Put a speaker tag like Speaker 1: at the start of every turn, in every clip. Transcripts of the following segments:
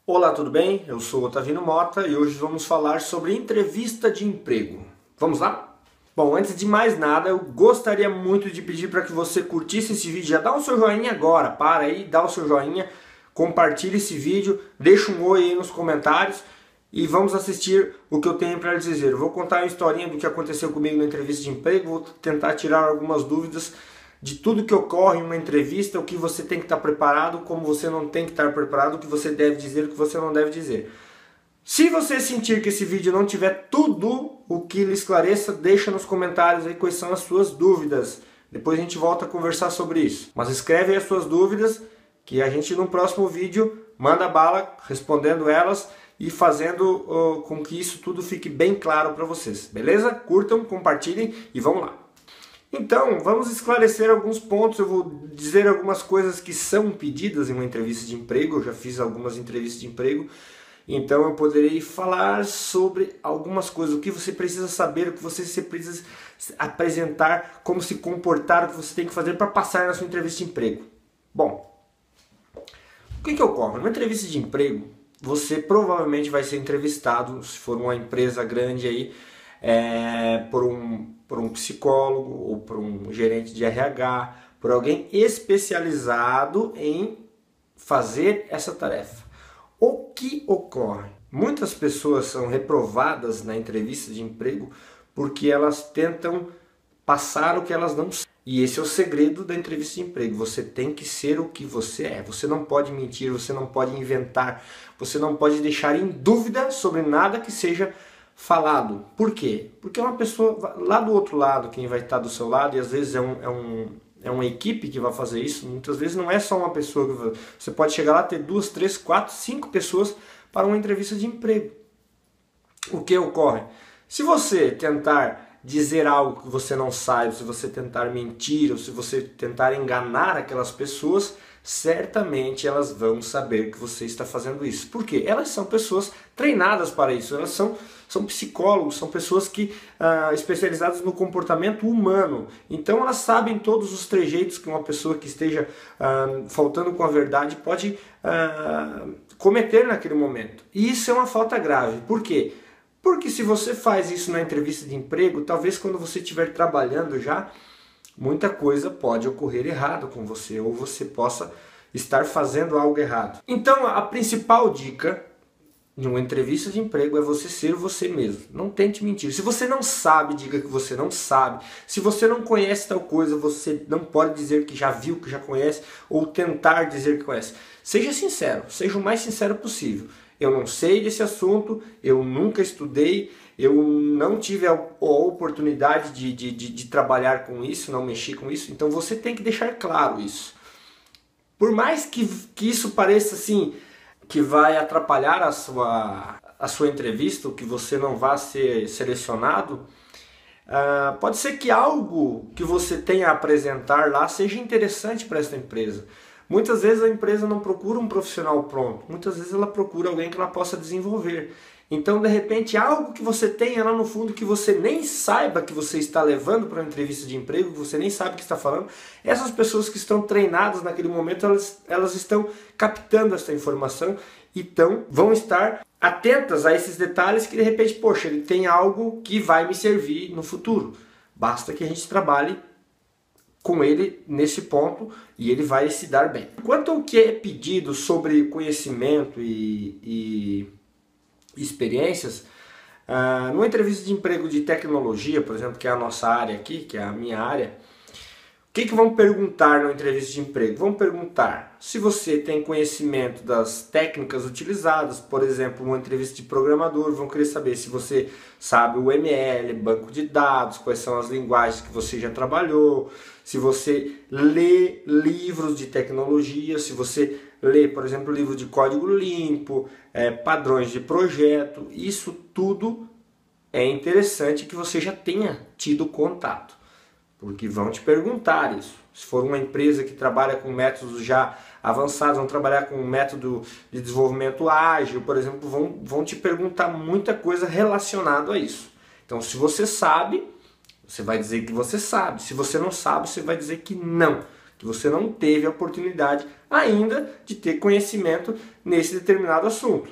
Speaker 1: Olá, tudo bem? Eu sou Otavino Mota e hoje vamos falar sobre entrevista de emprego. Vamos lá? Bom, antes de mais nada, eu gostaria muito de pedir para que você curtisse esse vídeo. Já dá o seu joinha agora, para aí, dá o seu joinha, compartilhe esse vídeo, deixa um oi aí nos comentários e vamos assistir o que eu tenho para lhes dizer. Eu vou contar uma historinha do que aconteceu comigo na entrevista de emprego, vou tentar tirar algumas dúvidas de tudo que ocorre em uma entrevista, o que você tem que estar preparado, como você não tem que estar preparado, o que você deve dizer, o que você não deve dizer. Se você sentir que esse vídeo não tiver tudo o que lhe esclareça, deixa nos comentários aí quais são as suas dúvidas. Depois a gente volta a conversar sobre isso. Mas escreve aí as suas dúvidas, que a gente no próximo vídeo manda bala respondendo elas e fazendo com que isso tudo fique bem claro para vocês. Beleza? Curtam, compartilhem e vamos lá. Então, vamos esclarecer alguns pontos. Eu vou dizer algumas coisas que são pedidas em uma entrevista de emprego. Eu já fiz algumas entrevistas de emprego, então eu poderei falar sobre algumas coisas. O que você precisa saber, o que você precisa apresentar, como se comportar, o que você tem que fazer para passar na sua entrevista de emprego. Bom, o que ocorre? Numa entrevista de emprego, você provavelmente vai ser entrevistado, se for uma empresa grande aí, por um psicólogo ou por um gerente de RH, por alguém especializado em fazer essa tarefa. O que ocorre? Muitas pessoas são reprovadas na entrevista de emprego porque elas tentam passar o que elas não são. E esse é o segredo da entrevista de emprego. Você tem que ser o que você é. Você não pode mentir, você não pode inventar, você não pode deixar em dúvida sobre nada que seja falado. Por quê? Porque uma pessoa lá do outro lado, quem vai estar do seu lado, e às vezes é uma equipe que vai fazer isso, muitas vezes não é só uma pessoa que vai, você pode chegar lá e ter 2, 3, 4, 5 pessoas para uma entrevista de emprego. O que ocorre? Se você tentar dizer algo que você não sabe, se você tentar mentir, ou se você tentar enganar aquelas pessoas, certamente elas vão saber que você está fazendo isso. Por quê? Elas são pessoas treinadas para isso, elas são psicólogos, são pessoas que especializadas no comportamento humano. Então elas sabem todos os trejeitos que uma pessoa que esteja faltando com a verdade pode cometer naquele momento. E isso é uma falta grave. Por quê? Porque se você faz isso na entrevista de emprego, talvez quando você estiver trabalhando já, muita coisa pode ocorrer errado com você, ou você possa estar fazendo algo errado. Então a principal dica de uma entrevista de emprego é você ser você mesmo. Não tente mentir. Se você não sabe, diga que você não sabe. Se você não conhece tal coisa, você não pode dizer que já viu, que já conhece, ou tentar dizer que conhece. Seja sincero, seja o mais sincero possível. Eu não sei desse assunto, eu nunca estudei, eu não tive a oportunidade de trabalhar com isso, não mexi com isso, então você tem que deixar claro isso. Por mais que isso pareça assim, que vai atrapalhar a sua entrevista, ou que você não vá ser selecionado, pode ser que algo que você tenha a apresentar lá seja interessante para essa empresa. Muitas vezes a empresa não procura um profissional pronto, muitas vezes ela procura alguém que ela possa desenvolver. Então, de repente, algo que você tenha lá no fundo que você nem saiba que você está levando para uma entrevista de emprego, que você nem sabe o que está falando, essas pessoas que estão treinadas naquele momento, elas estão captando essa informação, então vão estar atentas a esses detalhes que de repente, poxa, ele tem algo que vai me servir no futuro. Basta que a gente trabalhe com ele nesse ponto e ele vai se dar bem. Quanto ao que é pedido sobre conhecimento e experiências, numa entrevista de emprego de tecnologia, por exemplo, que é a nossa área aqui, que é a minha área, o que vão perguntar na entrevista de emprego? Vão perguntar se você tem conhecimento das técnicas utilizadas, por exemplo, uma entrevista de programador, vão querer saber se você sabe o ML, banco de dados, quais são as linguagens que você já trabalhou, se você lê livros de tecnologia, se você lê, por exemplo, livro de código limpo, padrões de projeto, isso tudo é interessante que você já tenha tido contato. Porque vão te perguntar isso. Se for uma empresa que trabalha com métodos já avançados, vão trabalhar com um método de desenvolvimento ágil, por exemplo, vão te perguntar muita coisa relacionada a isso. Então, se você sabe, você vai dizer que você sabe. Se você não sabe, você vai dizer que que você não teve a oportunidade ainda de ter conhecimento nesse determinado assunto,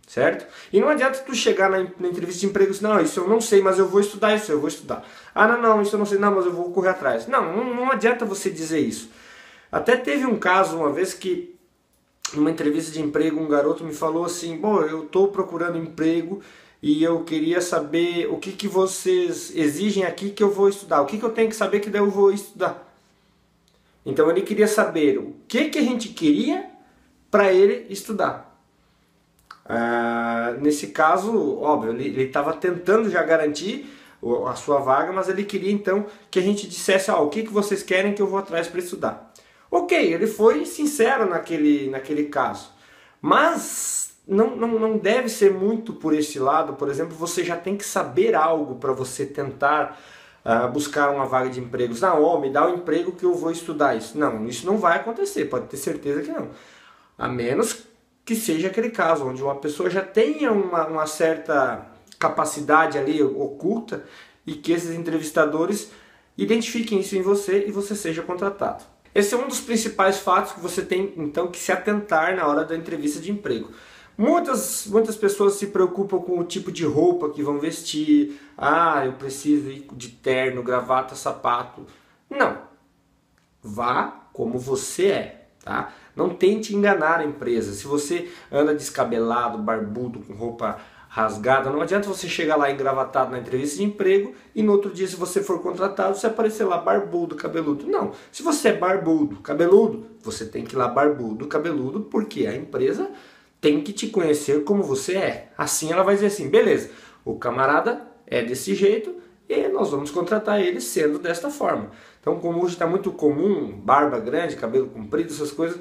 Speaker 1: certo? E não adianta tu chegar na entrevista de emprego e dizer, não, isso eu não sei, mas eu vou estudar isso, eu vou estudar. Ah, não, isso eu não sei, não, mas eu vou correr atrás. Não adianta você dizer isso. Até teve um caso uma vez que, numa entrevista de emprego, um garoto me falou assim, bom, eu estou procurando emprego e eu queria saber o que vocês exigem aqui que eu vou estudar, o que eu tenho que saber que daí eu vou estudar. Então ele queria saber o que a gente queria para ele estudar. Nesse caso, óbvio, ele estava tentando já garantir a sua vaga, mas ele queria então que a gente dissesse, o que vocês querem que eu vou atrás para estudar. Ok, ele foi sincero naquele caso, mas não deve ser muito por esse lado. Por exemplo, você já tem que saber algo para você tentar buscar uma vaga de empregos. Não, me dá o emprego que eu vou estudar isso. Não, isso não vai acontecer, pode ter certeza que não. A menos que seja aquele caso onde uma pessoa já tenha uma certa capacidade ali oculta e que esses entrevistadores identifiquem isso em você e você seja contratado. Esse é um dos principais fatos que você tem então que se atentar na hora da entrevista de emprego. Muitas pessoas se preocupam com o tipo de roupa que vão vestir. Eu preciso ir de terno, gravata, sapato. Não. Vá como você é, tá? Não tente enganar a empresa. Se você anda descabelado, barbudo, com roupa rasgada, não adianta você chegar lá engravatado na entrevista de emprego e no outro dia, se você for contratado, você aparecer lá barbudo, cabeludo. Não. Se você é barbudo, cabeludo, você tem que ir lá barbudo, cabeludo, porque a empresa tem que te conhecer como você é. Assim ela vai dizer assim, beleza, o camarada é desse jeito e nós vamos contratar ele sendo desta forma. Então, como hoje está muito comum, barba grande, cabelo comprido, essas coisas,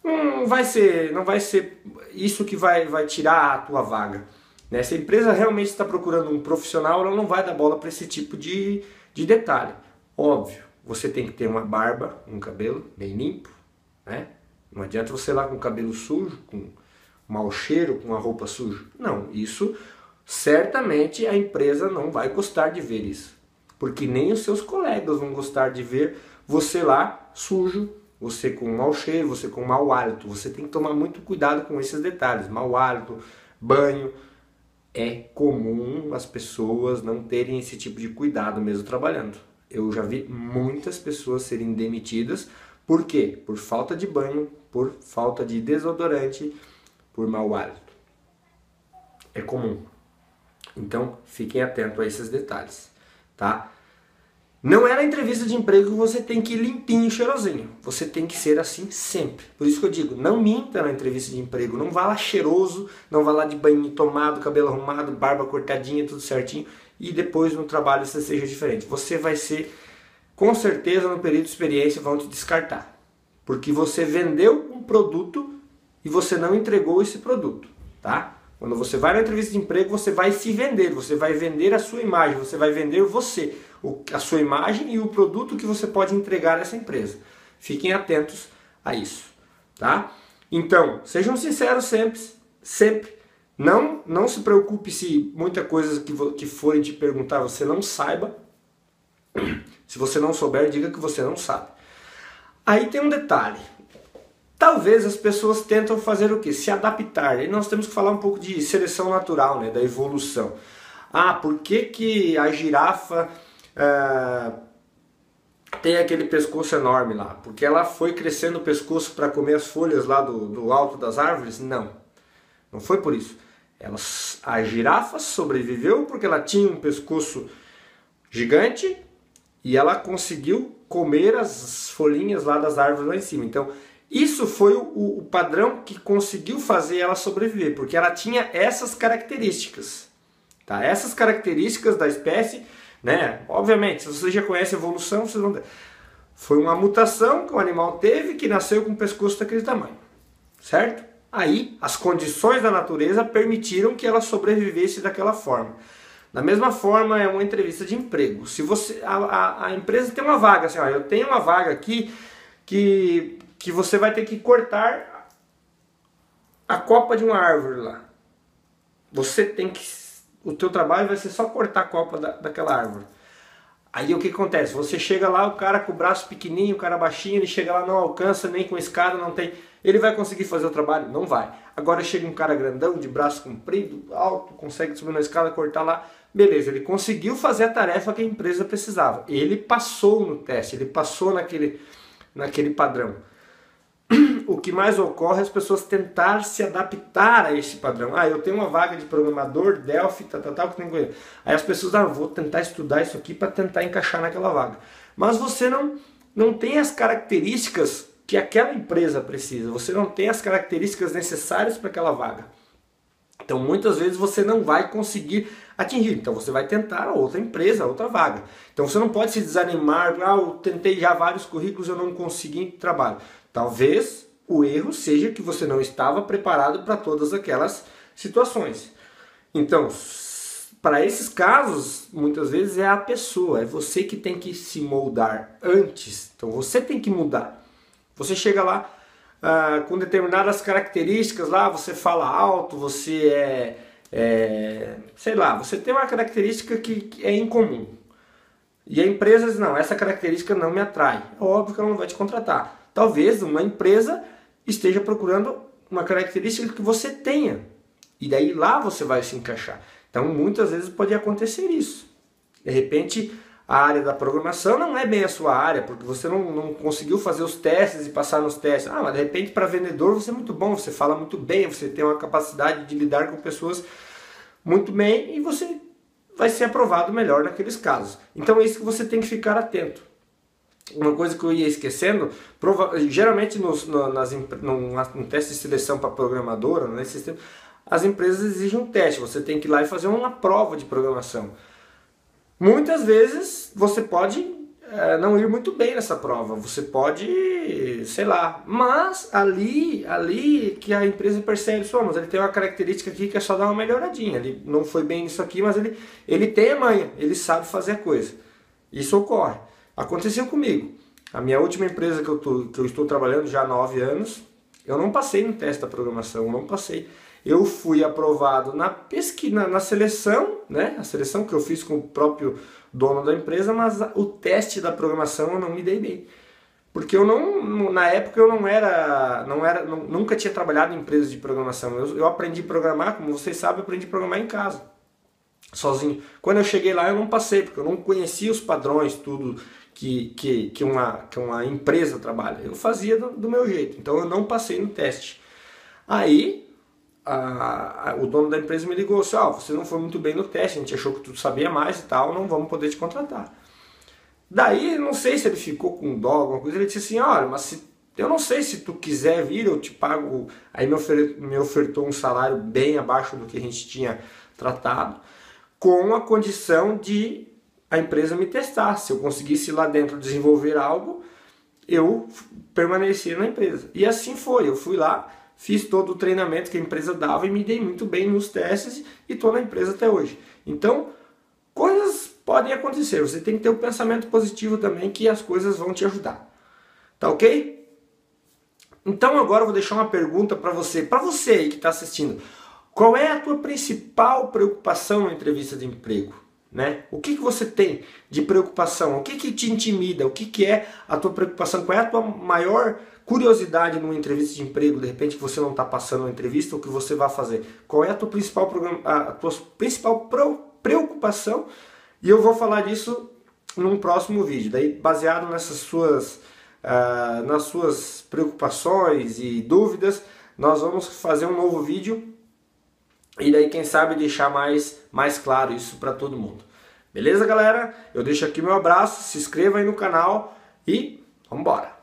Speaker 1: não vai ser isso que vai tirar a tua vaga. Né? Se a empresa realmente está procurando um profissional, ela não vai dar bola para esse tipo de detalhe. Óbvio, você tem que ter uma barba, um cabelo bem limpo, né? Não adianta você ir lá com o cabelo sujo, com mau cheiro, com a roupa suja. Não, isso certamente a empresa não vai gostar de ver isso. Porque nem os seus colegas vão gostar de ver você lá sujo, você com mau cheiro, você com mau hálito. Você tem que tomar muito cuidado com esses detalhes. Mau hálito, banho. É comum as pessoas não terem esse tipo de cuidado mesmo trabalhando. Eu já vi muitas pessoas serem demitidas. Por quê? Por falta de banho, por falta de desodorante, por mau hálito. É comum. Então, fiquem atentos a esses detalhes, tá? Não é na entrevista de emprego que você tem que ir limpinho e cheirosinho. Você tem que ser assim sempre. Por isso que eu digo, não minta na entrevista de emprego. Não vá lá cheiroso, não vá lá de banho tomado, cabelo arrumado, barba cortadinha, tudo certinho. E depois no trabalho você seja diferente. Você vai ser, com certeza, no período de experiência vão te descartar. Porque você vendeu um produto e você não entregou esse produto, tá? Quando você vai na entrevista de emprego, você vai se vender, você vai vender a sua imagem, você vai vender você, a sua imagem e o produto que você pode entregar a essa empresa. Fiquem atentos a isso, tá? Então, sejam sinceros sempre. Não se preocupe se muita coisa que forem te perguntar você não saiba. Se você não souber, diga que você não sabe. Aí tem um detalhe. Talvez as pessoas tentam fazer o quê? Se adaptar. E nós temos que falar um pouco de seleção natural, né? Da evolução. Por que a girafa tem aquele pescoço enorme lá? Porque ela foi crescendo o pescoço para comer as folhas lá do alto das árvores? Não foi por isso. A girafa sobreviveu porque ela tinha um pescoço gigante e ela conseguiu comer as folhinhas lá das árvores lá em cima. Então, isso foi o padrão que conseguiu fazer ela sobreviver, porque ela tinha essas características. Tá? Essas características da espécie, né? Obviamente, se você já conhece a evolução, vocês vão... Foi uma mutação que o animal teve que nasceu com um pescoço daquele tamanho. Certo? Aí, as condições da natureza permitiram que ela sobrevivesse daquela forma. Da mesma forma, é uma entrevista de emprego. Se você, a empresa tem uma vaga, assim, eu tenho uma vaga aqui que você vai ter que cortar a copa de uma árvore lá. O teu trabalho vai ser só cortar a copa daquela árvore. Aí o que acontece? Você chega lá, o cara com o braço pequenininho, o cara baixinho, ele chega lá, não alcança nem com escada, não tem... Ele vai conseguir fazer o trabalho? Não vai. Agora chega um cara grandão, de braço comprido, alto, consegue subir na escada, cortar lá. Beleza, ele conseguiu fazer a tarefa que a empresa precisava. Ele passou no teste, ele passou naquele padrão. O que mais ocorre é as pessoas tentar se adaptar a esse padrão. Ah, eu tenho uma vaga de programador, Delphi, tal, que tem coisa. Aí as pessoas, vou tentar estudar isso aqui para tentar encaixar naquela vaga. Mas você não tem as características que aquela empresa precisa. Você não tem as características necessárias para aquela vaga. Então muitas vezes você não vai conseguir atingir. Então você vai tentar a outra empresa, a outra vaga. Então você não pode se desanimar. Eu tentei já vários currículos, eu não consegui trabalho. Talvez o erro seja que você não estava preparado para todas aquelas situações. Então, para esses casos, muitas vezes é a pessoa, é você que tem que se moldar antes. Então você tem que mudar. Você chega lá com determinadas características, lá você fala alto, você sei lá, você tem uma característica que é incomum. E a empresa diz, não, essa característica não me atrai. É óbvio que ela não vai te contratar. Talvez uma empresa esteja procurando uma característica que você tenha. E daí lá você vai se encaixar. Então muitas vezes pode acontecer isso. De repente a área da programação não é bem a sua área, porque você não conseguiu fazer os testes e passar nos testes. Mas de repente para vendedor você é muito bom, você fala muito bem, você tem uma capacidade de lidar com pessoas muito bem e você vai ser aprovado melhor naqueles casos. Então é isso que você tem que ficar atento. Uma coisa que eu ia esquecendo, geralmente no teste de seleção para programadora, as empresas exigem um teste, você tem que ir lá e fazer uma prova de programação. Muitas vezes você pode não ir muito bem nessa prova, você pode, sei lá, mas ali que a empresa percebe, mas ele tem uma característica aqui que é só dar uma melhoradinha, ele não foi bem nisso aqui, mas ele tem a manha, ele sabe fazer a coisa. Isso ocorre. Aconteceu comigo. A minha última empresa que eu estou trabalhando já há 9 anos, eu não passei no teste da programação, não passei. Eu fui aprovado na pesquisa, na seleção, né? A seleção que eu fiz com o próprio dono da empresa, mas o teste da programação eu não me dei bem. Porque na época eu nunca tinha trabalhado em empresas de programação. Eu aprendi a programar, como vocês sabem, eu aprendi a programar em casa, sozinho. Quando eu cheguei lá eu não passei, porque eu não conhecia os padrões, tudo que uma empresa trabalha. Eu fazia do meu jeito, então eu não passei no teste. Aí o dono da empresa me ligou assim, você não foi muito bem no teste, a gente achou que tu sabia mais e tal, não vamos poder te contratar. Daí, não sei se ele ficou com dó, alguma coisa, ele disse assim, olha, mas eu não sei se tu quiser vir, eu te pago. Aí me ofertou um salário bem abaixo do que a gente tinha tratado, com a condição de a empresa me testar. Se eu conseguisse lá dentro desenvolver algo, eu permanecia na empresa. E assim foi, eu fui lá, fiz todo o treinamento que a empresa dava e me dei muito bem nos testes e estou na empresa até hoje. Então, coisas podem acontecer, você tem que ter um pensamento positivo também, que as coisas vão te ajudar. Tá ok? Então agora eu vou deixar uma pergunta para você aí que está assistindo. Qual é a tua principal preocupação na entrevista de emprego? Né? O que você tem de preocupação? O que te intimida? O que é a tua preocupação? Qual é a tua maior curiosidade numa entrevista de emprego? De repente que você não está passando uma entrevista, o que você vai fazer? Qual é a tua principal preocupação? E eu vou falar disso num próximo vídeo. Daí, baseado nas suas preocupações e dúvidas, nós vamos fazer um novo vídeo. E daí, quem sabe, deixar mais claro isso para todo mundo. Beleza, galera? Eu deixo aqui meu abraço, se inscreva aí no canal e vamos embora!